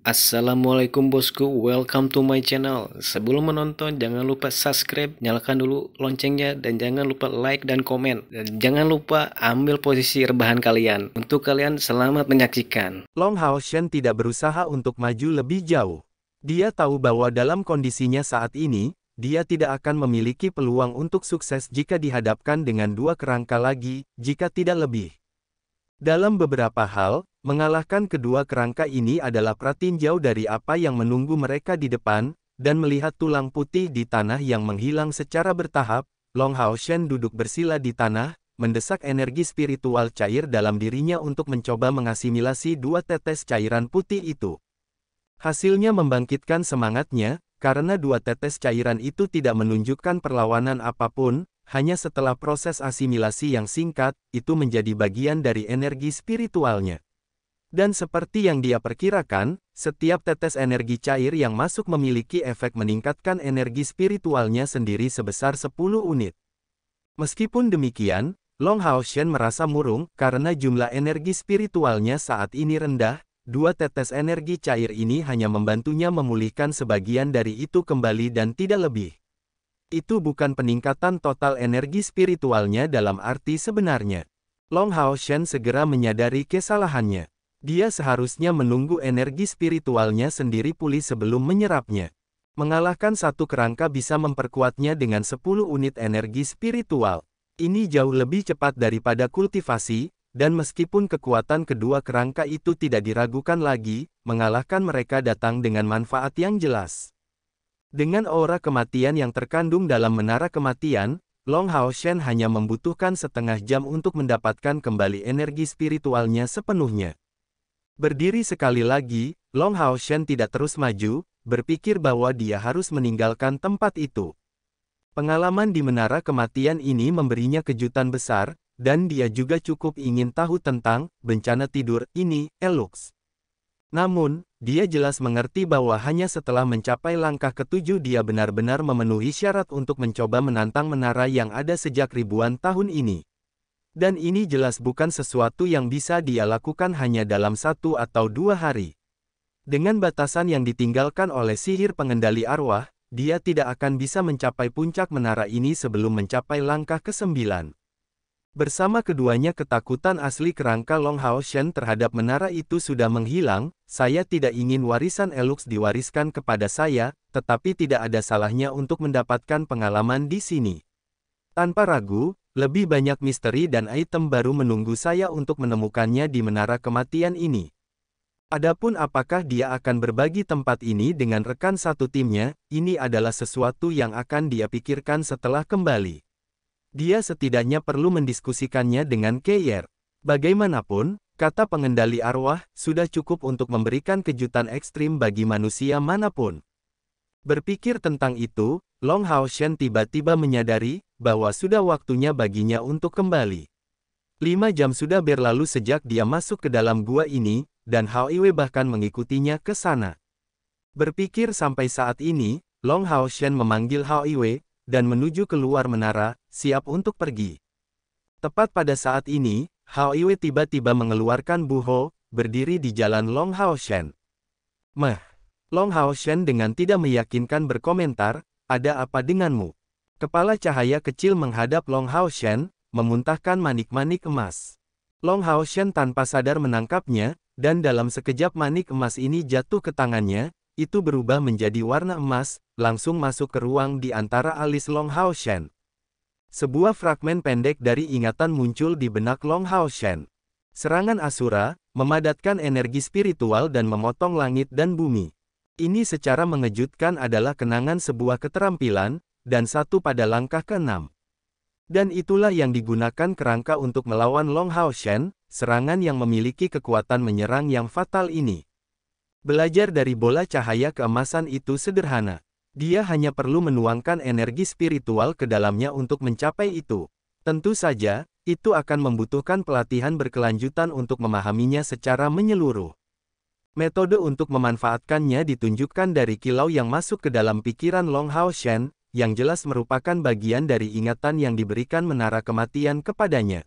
Assalamualaikum bosku, welcome to my channel. Sebelum menonton, jangan lupa subscribe, nyalakan dulu loncengnya, dan jangan lupa like dan komen. Dan jangan lupa ambil posisi rebahan kalian. Untuk kalian, selamat menyaksikan. Long Hao Shen tidak berusaha untuk maju lebih jauh. Dia tahu bahwa dalam kondisinya saat ini, dia tidak akan memiliki peluang untuk sukses jika dihadapkan dengan dua kerangka lagi, jika tidak lebih. Dalam beberapa hal, mengalahkan kedua kerangka ini adalah pratinjau dari apa yang menunggu mereka di depan, dan melihat tulang putih di tanah yang menghilang secara bertahap, Long Hao Shen duduk bersila di tanah, mendesak energi spiritual cair dalam dirinya untuk mencoba mengasimilasi dua tetes cairan putih itu. Hasilnya membangkitkan semangatnya, karena dua tetes cairan itu tidak menunjukkan perlawanan apapun, hanya setelah proses asimilasi yang singkat, itu menjadi bagian dari energi spiritualnya. Dan seperti yang dia perkirakan, setiap tetes energi cair yang masuk memiliki efek meningkatkan energi spiritualnya sendiri sebesar 10 unit. Meskipun demikian, Long Hao Shen merasa murung, karena jumlah energi spiritualnya saat ini rendah, dua tetes energi cair ini hanya membantunya memulihkan sebagian dari itu kembali dan tidak lebih. Itu bukan peningkatan total energi spiritualnya dalam arti sebenarnya. Long Hao Shen segera menyadari kesalahannya. Dia seharusnya menunggu energi spiritualnya sendiri pulih sebelum menyerapnya. Mengalahkan satu kerangka bisa memperkuatnya dengan 10 unit energi spiritual. Ini jauh lebih cepat daripada kultivasi, dan meskipun kekuatan kedua kerangka itu tidak diragukan lagi, mengalahkan mereka datang dengan manfaat yang jelas. Dengan aura kematian yang terkandung dalam menara kematian, Long Hao Shen hanya membutuhkan setengah jam untuk mendapatkan kembali energi spiritualnya sepenuhnya. Berdiri sekali lagi, Long Hao Shen tidak terus maju, berpikir bahwa dia harus meninggalkan tempat itu. Pengalaman di menara kematian ini memberinya kejutan besar, dan dia juga cukup ingin tahu tentang bencana tidur ini, Elux. Namun, dia jelas mengerti bahwa hanya setelah mencapai langkah ketujuh dia benar-benar memenuhi syarat untuk mencoba menantang menara yang ada sejak ribuan tahun ini. Dan ini jelas bukan sesuatu yang bisa dia lakukan hanya dalam 1 atau 2 hari. Dengan batasan yang ditinggalkan oleh sihir pengendali arwah, dia tidak akan bisa mencapai puncak menara ini sebelum mencapai langkah ke-9. Bersama keduanya ketakutan asli kerangka Long Hao Shen terhadap menara itu sudah menghilang. Saya tidak ingin warisan Elux diwariskan kepada saya, tetapi tidak ada salahnya untuk mendapatkan pengalaman di sini. Tanpa ragu, lebih banyak misteri dan item baru menunggu saya untuk menemukannya di menara kematian ini. Adapun apakah dia akan berbagi tempat ini dengan rekan satu timnya, ini adalah sesuatu yang akan dia pikirkan setelah kembali. Dia setidaknya perlu mendiskusikannya dengan Keir. Bagaimanapun, kata pengendali arwah, sudah cukup untuk memberikan kejutan ekstrim bagi manusia manapun. Berpikir tentang itu, Long Hao Shen tiba-tiba menyadari, bahwa sudah waktunya baginya untuk kembali. 5 jam sudah berlalu sejak dia masuk ke dalam gua ini, dan Hao Iwe bahkan mengikutinya ke sana. Berpikir sampai saat ini, Long Hao Shen memanggil Hao Iwe, dan menuju keluar menara, siap untuk pergi. Tepat pada saat ini, Hao Iwe tiba-tiba mengeluarkan buho, berdiri di jalan Long Hao Shen. Long Hao Shen dengan tidak meyakinkan berkomentar, ada apa denganmu? Kepala cahaya kecil menghadap Long Hao Shen, memuntahkan manik-manik emas. Long Hao Shen tanpa sadar menangkapnya, dan dalam sekejap manik emas ini jatuh ke tangannya, itu berubah menjadi warna emas, langsung masuk ke ruang di antara alis Long Hao Shen. Sebuah fragmen pendek dari ingatan muncul di benak Long Hao Shen. Serangan Asura, memadatkan energi spiritual dan memotong langit dan bumi. Ini secara mengejutkan adalah kenangan sebuah keterampilan, dan satu pada langkah ke-6. Dan itulah yang digunakan kerangka untuk melawan Long Hao Shen, serangan yang memiliki kekuatan menyerang yang fatal ini. Belajar dari bola cahaya keemasan itu sederhana. Dia hanya perlu menuangkan energi spiritual ke dalamnya untuk mencapai itu. Tentu saja, itu akan membutuhkan pelatihan berkelanjutan untuk memahaminya secara menyeluruh. Metode untuk memanfaatkannya ditunjukkan dari kilau yang masuk ke dalam pikiran Long Hao Shen, yang jelas merupakan bagian dari ingatan yang diberikan menara kematian kepadanya.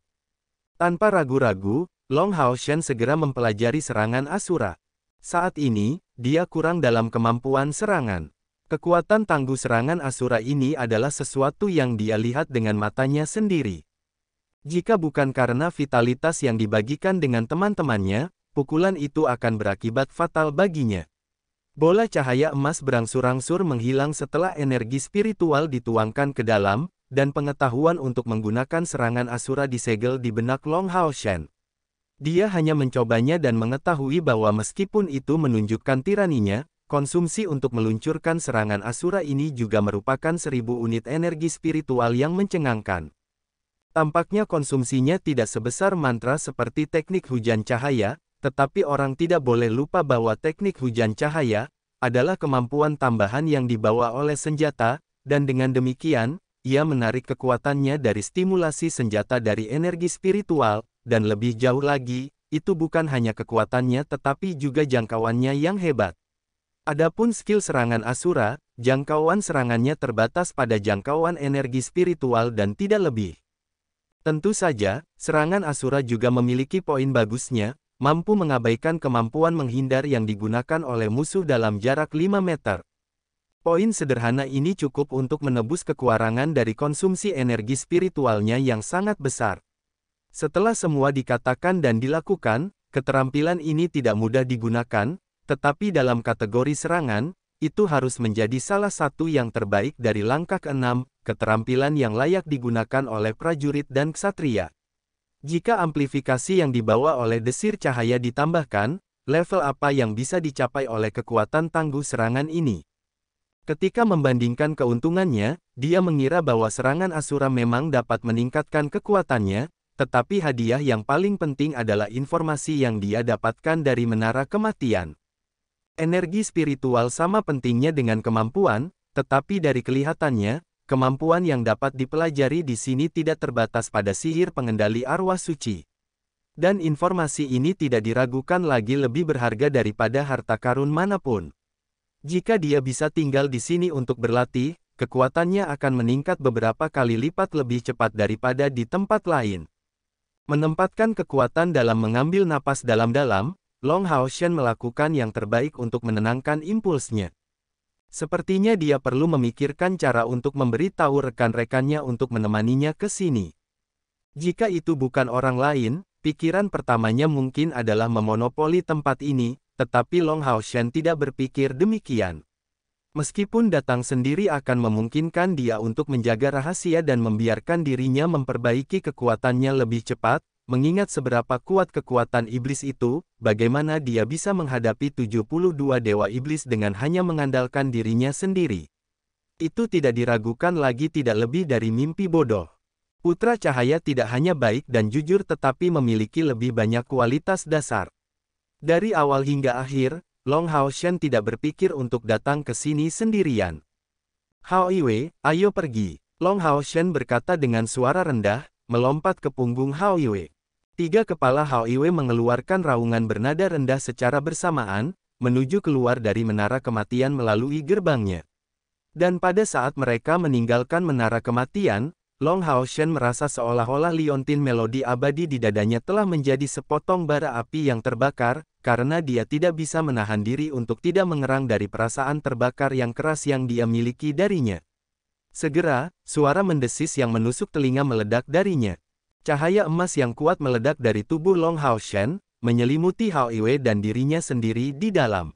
Tanpa ragu-ragu, Long Hao Shen segera mempelajari serangan Asura. Saat ini, dia kurang dalam kemampuan serangan. Kekuatan tangguh serangan Asura ini adalah sesuatu yang dia lihat dengan matanya sendiri. Jika bukan karena vitalitas yang dibagikan dengan teman-temannya, pukulan itu akan berakibat fatal baginya. Bola cahaya emas berangsur-angsur menghilang setelah energi spiritual dituangkan ke dalam, dan pengetahuan untuk menggunakan serangan Asura disegel di benak Long Hao Shen. Dia hanya mencobanya dan mengetahui bahwa meskipun itu menunjukkan tiraninya, konsumsi untuk meluncurkan serangan Asura ini juga merupakan 1000 unit energi spiritual yang mencengangkan. Tampaknya konsumsinya tidak sebesar mantra seperti teknik hujan cahaya, tetapi orang tidak boleh lupa bahwa teknik hujan cahaya adalah kemampuan tambahan yang dibawa oleh senjata, dan dengan demikian, ia menarik kekuatannya dari stimulasi senjata dari energi spiritual, dan lebih jauh lagi, itu bukan hanya kekuatannya tetapi juga jangkauannya yang hebat. Adapun skill serangan Asura, jangkauan serangannya terbatas pada jangkauan energi spiritual dan tidak lebih. Tentu saja, serangan Asura juga memiliki poin bagusnya, mampu mengabaikan kemampuan menghindar yang digunakan oleh musuh dalam jarak 5 meter. Poin sederhana ini cukup untuk menebus kekurangan dari konsumsi energi spiritualnya yang sangat besar. Setelah semua dikatakan dan dilakukan, keterampilan ini tidak mudah digunakan, tetapi dalam kategori serangan, itu harus menjadi salah satu yang terbaik dari langkah ke-6, keterampilan yang layak digunakan oleh prajurit dan ksatria. Jika amplifikasi yang dibawa oleh desir cahaya ditambahkan, level apa yang bisa dicapai oleh kekuatan tangguh serangan ini? Ketika membandingkan keuntungannya, dia mengira bahwa serangan Asura memang dapat meningkatkan kekuatannya, tetapi hadiah yang paling penting adalah informasi yang dia dapatkan dari Menara Kematian. Energi spiritual sama pentingnya dengan kemampuan, tetapi dari kelihatannya, kemampuan yang dapat dipelajari di sini tidak terbatas pada sihir pengendali arwah suci. Dan informasi ini tidak diragukan lagi lebih berharga daripada harta karun manapun. Jika dia bisa tinggal di sini untuk berlatih, kekuatannya akan meningkat beberapa kali lipat lebih cepat daripada di tempat lain. Menempatkan kekuatan dalam mengambil napas dalam-dalam, Long Hao Shen melakukan yang terbaik untuk menenangkan impulsnya. Sepertinya dia perlu memikirkan cara untuk memberitahu rekan-rekannya untuk menemaninya ke sini. Jika itu bukan orang lain, pikiran pertamanya mungkin adalah memonopoli tempat ini, tetapi Long Hao Shen tidak berpikir demikian. Meskipun datang sendiri akan memungkinkan dia untuk menjaga rahasia dan membiarkan dirinya memperbaiki kekuatannya lebih cepat, mengingat seberapa kuat kekuatan iblis itu, bagaimana dia bisa menghadapi 72 dewa iblis dengan hanya mengandalkan dirinya sendiri. Itu tidak diragukan lagi tidak lebih dari mimpi bodoh. Putra Cahaya tidak hanya baik dan jujur tetapi memiliki lebih banyak kualitas dasar. Dari awal hingga akhir, Long Hao Shen tidak berpikir untuk datang ke sini sendirian. Hao Yue, ayo pergi. Long Hao Shen berkata dengan suara rendah, melompat ke punggung Hao Yue. 3 kepala Hao Yue mengeluarkan raungan bernada rendah secara bersamaan, menuju keluar dari Menara Kematian melalui gerbangnya. Dan pada saat mereka meninggalkan Menara Kematian, Long Hao Shen merasa seolah-olah liontin melodi abadi di dadanya telah menjadi sepotong bara api yang terbakar, karena dia tidak bisa menahan diri untuk tidak mengerang dari perasaan terbakar yang keras yang dia miliki darinya. Segera, suara mendesis yang menusuk telinga meledak darinya. Cahaya emas yang kuat meledak dari tubuh Long Hao Shen, menyelimuti Hao Yue dan dirinya sendiri di dalam.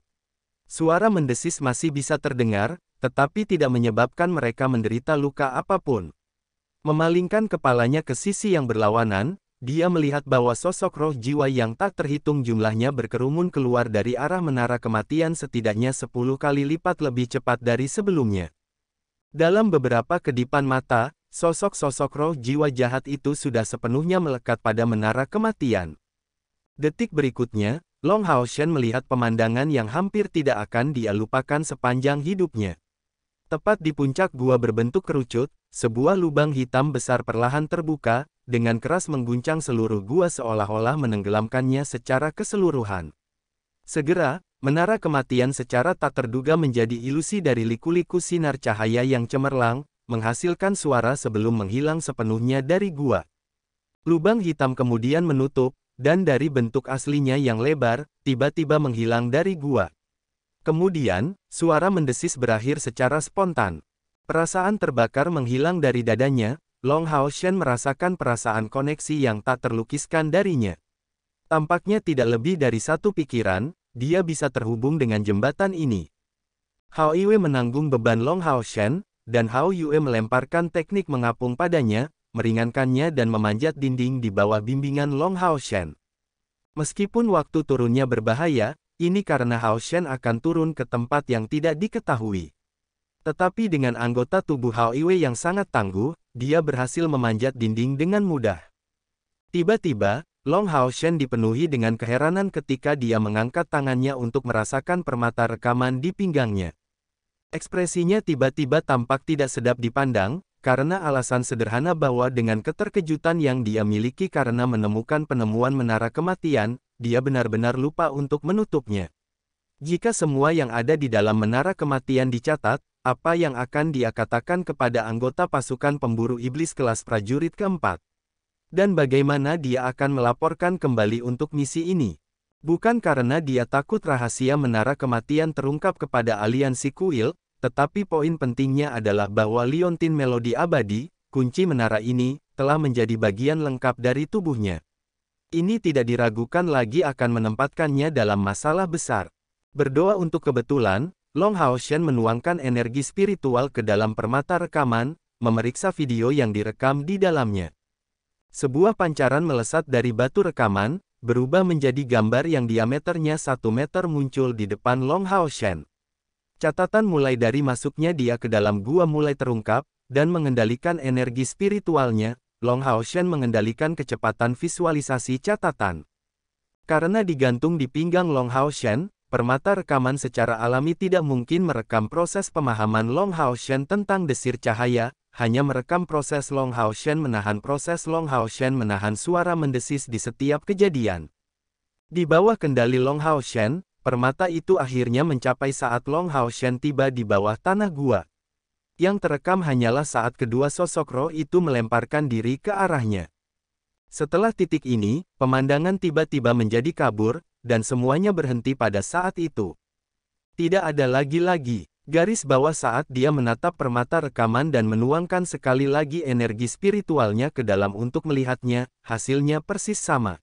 Suara mendesis masih bisa terdengar, tetapi tidak menyebabkan mereka menderita luka apapun. Memalingkan kepalanya ke sisi yang berlawanan, dia melihat bahwa sosok roh jiwa yang tak terhitung jumlahnya berkerumun keluar dari arah Menara Kematian setidaknya 10 kali lipat lebih cepat dari sebelumnya. Dalam beberapa kedipan mata, sosok-sosok roh jiwa jahat itu sudah sepenuhnya melekat pada Menara Kematian. Detik berikutnya, Long Hao Shen melihat pemandangan yang hampir tidak akan dia lupakan sepanjang hidupnya. Tepat di puncak gua berbentuk kerucut, sebuah lubang hitam besar perlahan terbuka, dengan keras mengguncang seluruh gua seolah-olah menenggelamkannya secara keseluruhan. Segera, Menara Kematian secara tak terduga menjadi ilusi dari liku-liku sinar cahaya yang cemerlang, menghasilkan suara sebelum menghilang sepenuhnya dari gua. Lubang hitam kemudian menutup, dan dari bentuk aslinya yang lebar, tiba-tiba menghilang dari gua. Kemudian, suara mendesis berakhir secara spontan. Perasaan terbakar menghilang dari dadanya, Long Hao Shen merasakan perasaan koneksi yang tak terlukiskan darinya. Tampaknya tidak lebih dari satu pikiran, dia bisa terhubung dengan jembatan ini. Hao Yue menanggung beban Long Hao Shen, dan Hao Yue melemparkan teknik mengapung padanya, meringankannya dan memanjat dinding di bawah bimbingan Long Hao Shen. Meskipun waktu turunnya berbahaya, ini karena Hao Shen akan turun ke tempat yang tidak diketahui. Tetapi dengan anggota tubuh Hao Yue yang sangat tangguh, dia berhasil memanjat dinding dengan mudah. Tiba-tiba, Long Hao Shen dipenuhi dengan keheranan ketika dia mengangkat tangannya untuk merasakan permata rekaman di pinggangnya. Ekspresinya tiba-tiba tampak tidak sedap dipandang, karena alasan sederhana bahwa dengan keterkejutan yang dia miliki karena menemukan penemuan menara kematian, dia benar-benar lupa untuk menutupnya. Jika semua yang ada di dalam menara kematian dicatat, apa yang akan dia katakan kepada anggota pasukan pemburu iblis kelas prajurit keempat? Dan bagaimana dia akan melaporkan kembali untuk misi ini? Bukan karena dia takut rahasia menara kematian terungkap kepada aliansi kuil, tetapi poin pentingnya adalah bahwa liontin melodi abadi, kunci menara ini, telah menjadi bagian lengkap dari tubuhnya. Ini tidak diragukan lagi akan menempatkannya dalam masalah besar. Berdoa untuk kebetulan, Long Hao Shen menuangkan energi spiritual ke dalam permata rekaman, memeriksa video yang direkam di dalamnya. Sebuah pancaran melesat dari batu rekaman, berubah menjadi gambar yang diameternya 1 meter muncul di depan Long Hao Shen. Catatan mulai dari masuknya dia ke dalam gua mulai terungkap, dan mengendalikan energi spiritualnya, Long Hao Shen mengendalikan kecepatan visualisasi catatan. Karena digantung di pinggang Long Hao Shen, permata rekaman secara alami tidak mungkin merekam proses pemahaman Long Hao Shen tentang desir cahaya, hanya merekam proses Long Hao Shen menahan suara mendesis di setiap kejadian. Di bawah kendali Long Hao Shen, permata itu akhirnya mencapai saat Long Hao Shen tiba di bawah tanah gua. Yang terekam hanyalah saat kedua sosok roh itu melemparkan diri ke arahnya. Setelah titik ini, pemandangan tiba-tiba menjadi kabur, dan semuanya berhenti pada saat itu. Tidak ada lagi garis bawah saat dia menatap permata rekaman dan menuangkan sekali lagi energi spiritualnya ke dalam untuk melihatnya, hasilnya persis sama.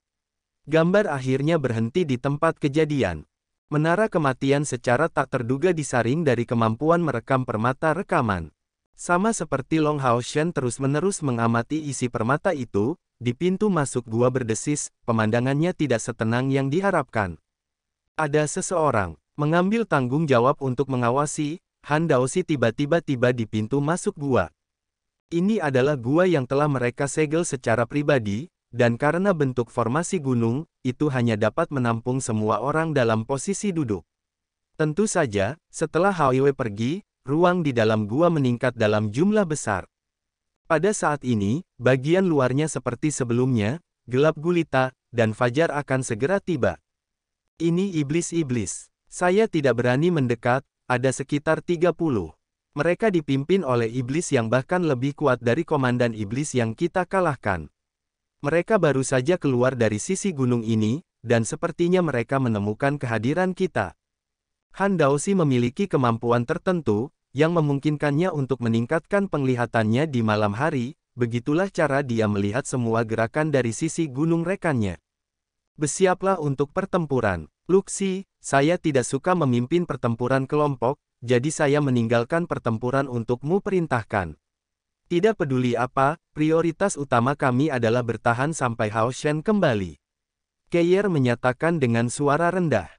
Gambar akhirnya berhenti di tempat kejadian. Menara kematian secara tak terduga disaring dari kemampuan merekam permata rekaman. Sama seperti Long Hao Shen terus-menerus mengamati isi permata itu, di pintu masuk gua berdesis, pemandangannya tidak setenang yang diharapkan. Ada seseorang mengambil tanggung jawab untuk mengawasi. Han Daoxi tiba-tiba tiba di pintu masuk gua. Ini adalah gua yang telah mereka segel secara pribadi, dan karena bentuk formasi gunung, itu hanya dapat menampung semua orang dalam posisi duduk. Tentu saja, setelah Hao Yue pergi, ruang di dalam gua meningkat dalam jumlah besar. Pada saat ini, bagian luarnya seperti sebelumnya, gelap gulita, dan fajar akan segera tiba. Ini iblis-iblis. Saya tidak berani mendekat, ada sekitar 30. Mereka dipimpin oleh iblis yang bahkan lebih kuat dari komandan iblis yang kita kalahkan. Mereka baru saja keluar dari sisi gunung ini, dan sepertinya mereka menemukan kehadiran kita. Han Daoxi memiliki kemampuan tertentu, yang memungkinkannya untuk meningkatkan penglihatannya di malam hari, begitulah cara dia melihat semua gerakan dari sisi gunung rekannya. Bersiaplah untuk pertempuran. Luxi, saya tidak suka memimpin pertempuran kelompok, jadi saya meninggalkan pertempuran untukmu perintahkan. Tidak peduli apa, prioritas utama kami adalah bertahan sampai Hao Shen kembali. Keyer menyatakan dengan suara rendah.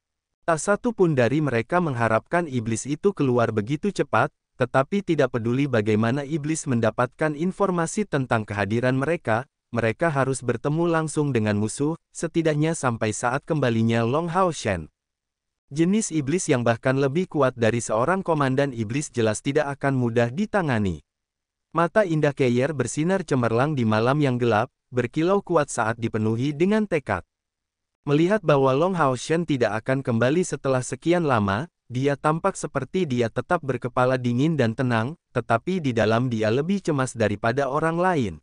Tak satu pun dari mereka mengharapkan iblis itu keluar begitu cepat, tetapi tidak peduli bagaimana iblis mendapatkan informasi tentang kehadiran mereka, mereka harus bertemu langsung dengan musuh, setidaknya sampai saat kembalinya Long Hao Shen. Jenis iblis yang bahkan lebih kuat dari seorang komandan iblis jelas tidak akan mudah ditangani. Mata indah Keyer bersinar cemerlang di malam yang gelap, berkilau kuat saat dipenuhi dengan tekad. Melihat bahwa Long Hao Shen tidak akan kembali setelah sekian lama, dia tampak seperti dia tetap berkepala dingin dan tenang, tetapi di dalam dia lebih cemas daripada orang lain.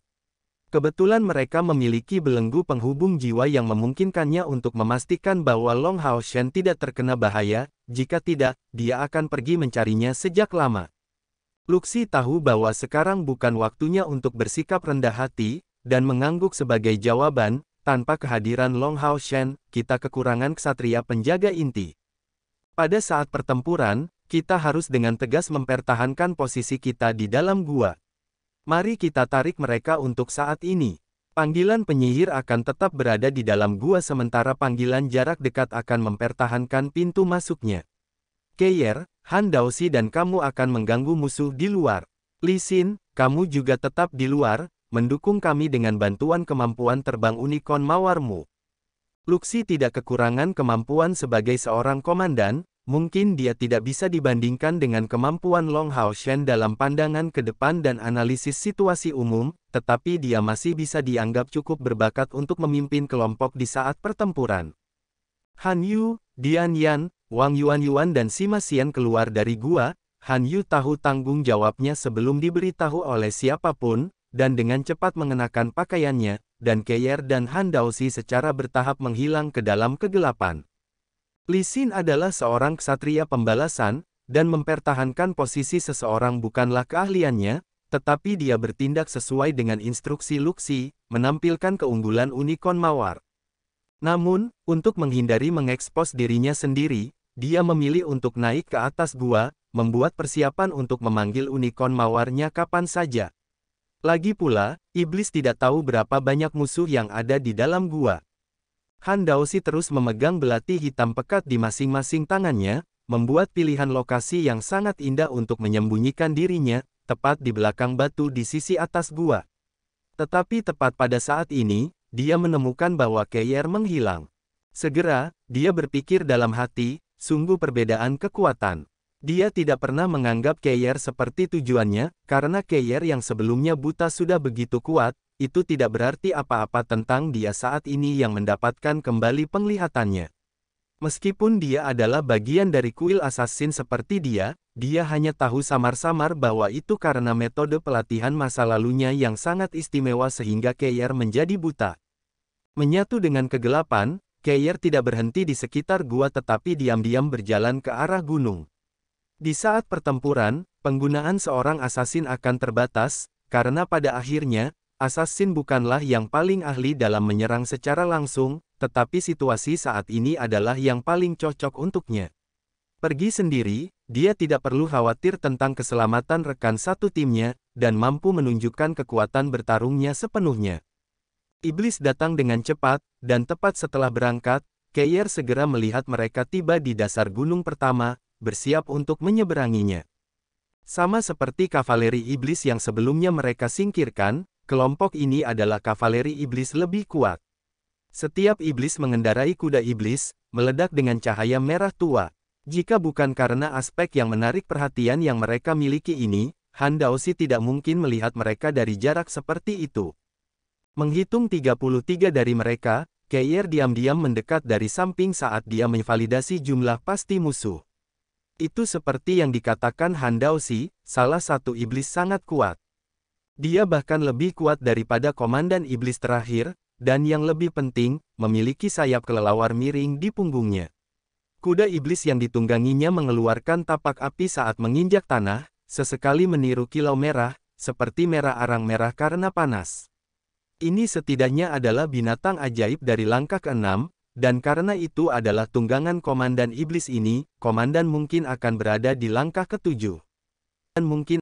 Kebetulan mereka memiliki belenggu penghubung jiwa yang memungkinkannya untuk memastikan bahwa Long Hao Shen tidak terkena bahaya, jika tidak, dia akan pergi mencarinya sejak lama. Luxi tahu bahwa sekarang bukan waktunya untuk bersikap rendah hati, dan mengangguk sebagai jawaban, tanpa kehadiran Long Hao Shen, kita kekurangan ksatria penjaga inti. Pada saat pertempuran, kita harus dengan tegas mempertahankan posisi kita di dalam gua. Mari kita tarik mereka untuk saat ini. Panggilan penyihir akan tetap berada di dalam gua sementara panggilan jarak dekat akan mempertahankan pintu masuknya. Keir, Han Daoxi dan kamu akan mengganggu musuh di luar. Li Xin, kamu juga tetap di luar, mendukung kami dengan bantuan kemampuan terbang unicorn mawarmu. Luxi tidak kekurangan kemampuan sebagai seorang komandan. Mungkin dia tidak bisa dibandingkan dengan kemampuan Long Hao Shen dalam pandangan ke depan dan analisis situasi umum, tetapi dia masih bisa dianggap cukup berbakat untuk memimpin kelompok di saat pertempuran. Han Yu, Dian Yan, Wang Yuan dan Sima Xian keluar dari gua. Han Yu tahu tanggung jawabnya sebelum diberitahu oleh siapapun, dan dengan cepat mengenakan pakaiannya, dan Keir dan Han Daoxi secara bertahap menghilang ke dalam kegelapan. Li Xin adalah seorang ksatria pembalasan, dan mempertahankan posisi seseorang bukanlah keahliannya, tetapi dia bertindak sesuai dengan instruksi Luxi, menampilkan keunggulan unicorn mawar. Namun, untuk menghindari mengekspos dirinya sendiri, dia memilih untuk naik ke atas gua, membuat persiapan untuk memanggil unicorn mawarnya kapan saja. Lagi pula, iblis tidak tahu berapa banyak musuh yang ada di dalam gua. Han Daoxi terus memegang belati hitam pekat di masing-masing tangannya, membuat pilihan lokasi yang sangat indah untuk menyembunyikan dirinya, tepat di belakang batu di sisi atas gua. Tetapi tepat pada saat ini, dia menemukan bahwa Keir menghilang. Segera, dia berpikir dalam hati, sungguh perbedaan kekuatan. Dia tidak pernah menganggap Keir seperti tujuannya, karena Keir yang sebelumnya buta sudah begitu kuat. Itu tidak berarti apa-apa tentang dia saat ini yang mendapatkan kembali penglihatannya. Meskipun dia adalah bagian dari kuil assassin seperti dia hanya tahu samar-samar bahwa itu karena metode pelatihan masa lalunya yang sangat istimewa sehingga Keir menjadi buta. Menyatu dengan kegelapan, Keir tidak berhenti di sekitar gua tetapi diam-diam berjalan ke arah gunung. Di saat pertempuran, penggunaan seorang assassin akan terbatas, karena pada akhirnya, assassin bukanlah yang paling ahli dalam menyerang secara langsung, tetapi situasi saat ini adalah yang paling cocok untuknya. Pergi sendiri, dia tidak perlu khawatir tentang keselamatan rekan satu timnya, dan mampu menunjukkan kekuatan bertarungnya sepenuhnya. Iblis datang dengan cepat, dan tepat setelah berangkat, Keir segera melihat mereka tiba di dasar gunung pertama, bersiap untuk menyeberanginya. Sama seperti kavaleri iblis yang sebelumnya mereka singkirkan, kelompok ini adalah kavaleri iblis lebih kuat. Setiap iblis mengendarai kuda iblis, meledak dengan cahaya merah tua. Jika bukan karena aspek yang menarik perhatian yang mereka miliki ini, Han Daoxi tidak mungkin melihat mereka dari jarak seperti itu. Menghitung 33 dari mereka, Keir diam-diam mendekat dari samping saat dia memvalidasi jumlah pasti musuh. Itu seperti yang dikatakan Han Daoxi, salah satu iblis sangat kuat. Dia bahkan lebih kuat daripada komandan iblis terakhir, dan yang lebih penting, memiliki sayap kelelawar miring di punggungnya. Kuda iblis yang ditungganginya mengeluarkan tapak api saat menginjak tanah, sesekali meniru kilau merah, seperti merah arang merah karena panas. Ini setidaknya adalah binatang ajaib dari langkah ke-6, dan karena itu adalah tunggangan komandan iblis ini, komandan mungkin akan berada di langkah ke-7. Dan mungkin